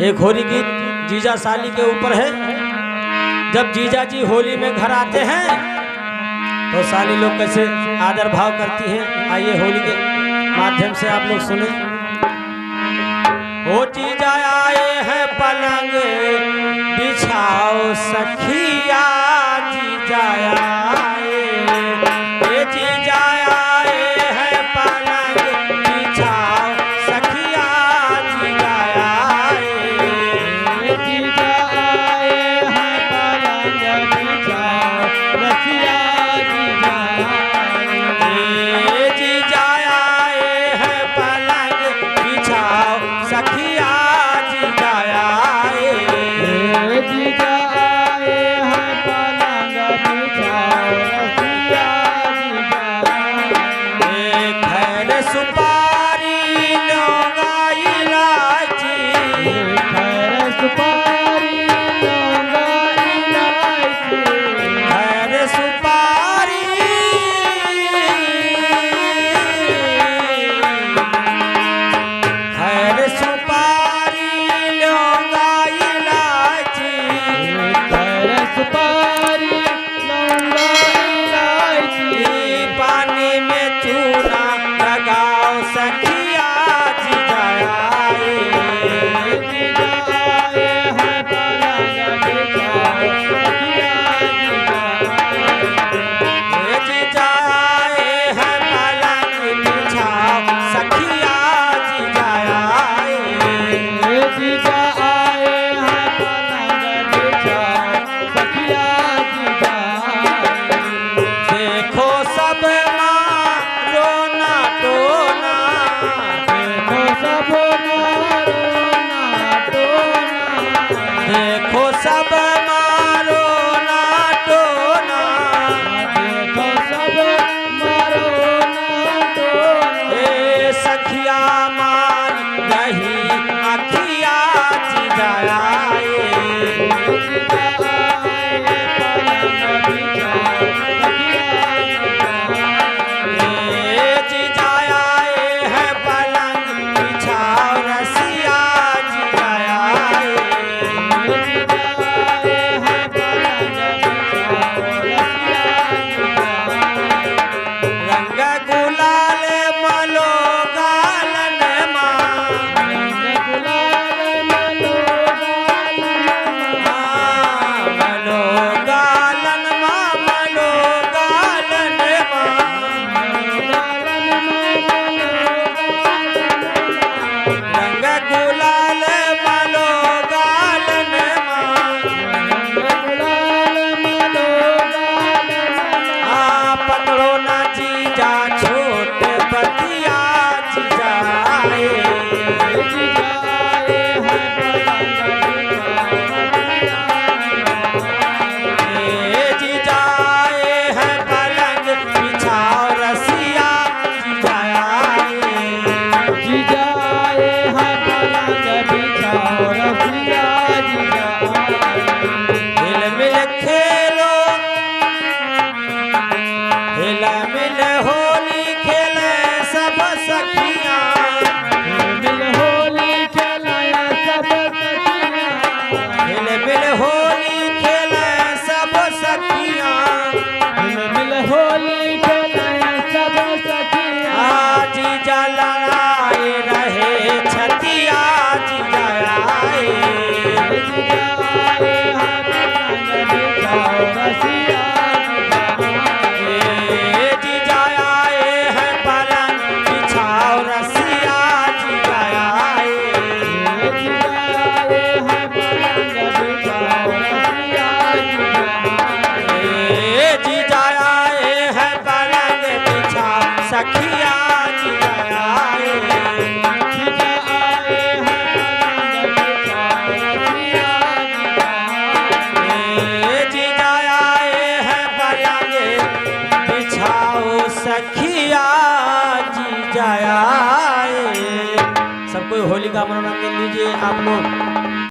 एक होली गीत जीजा साली के ऊपर है। जब जीजा जी होली में घर आते हैं तो साली लोग कैसे आदर भाव करती हैं, आइए होली के माध्यम से आप लोग सुने। ओ जीजा आए हैं पलंग बिछाओ सखिया, जीजा आए, ये जीजा आए हैं पलंग बिछाओ सखिया, जीजा आए, ये जीजा आए हैं पलंग बिछाओ रसिया, जीजा ये जीजा आए हैं पलंग बिछाओ सखिया, जीजा आए, ये जीजा आए हैं पलंग बिछाओ रसिया, जीजा खैर सुपारी लौंगा इलायची, खैर सुपारी लौंगा इलायची, खैर सुपारी खैर सुपारी लौंगा इलायची, खैर सुपारी लौंगा इलायची, पानी में चूना लगाओ सखिया, जीजा आए, जीजा आए हैं पलंग बिछाओ सखिया, ये जीजा आए हैं पलंग बिछाओ सखिया, जीजा आए, ये जीजा आए हैं पलंग बिछाओ सखिया, जीजा देखो सब मारो ना टोना, देखो सब मारो ना टोना, देखो सब मारो ना टोना, देखो सब मारो ना टोना, ए सखिया मार रही अखिया, जीजा आए, जीजा आए पलंग बिछाओ सखिया, ए जीजा आए हैं पलंग बिछाओ रसिया, जीजा आए, जीजा आए हैं पलंग बिछाओ रसिया, रंग गुलाल मलो गालन माँ, रंग गुलाल मलो गालन माँ, मलो गालन माँ, मलो गालन माँ, रंग गुलाल मलो गालन माँ, पकड़ो ना जीजा छोट बतिया, जीजा आए, ए जीजा आए हैं पलंग बिछाओ रसिया, जीजा आए, हिल मिल खेलो, हिल मिल होली खेले सब सखियाँ, हिल मिल होली खेले सब सखियाँ, आज जीजा लड़ाए रहे छतिया, जीजा आए, ए जीजा आए हैं पलंग बिछाओ रसिया, जीजा आए, ए जीजा आए हैं पलंग बिछाओ सखिया, जीजा आए, ए जीजा आए हैं पलंग बिछाओ सखिया, जीजा आए। सब कोई होली का मनोरंजन लीजिए आप लोग।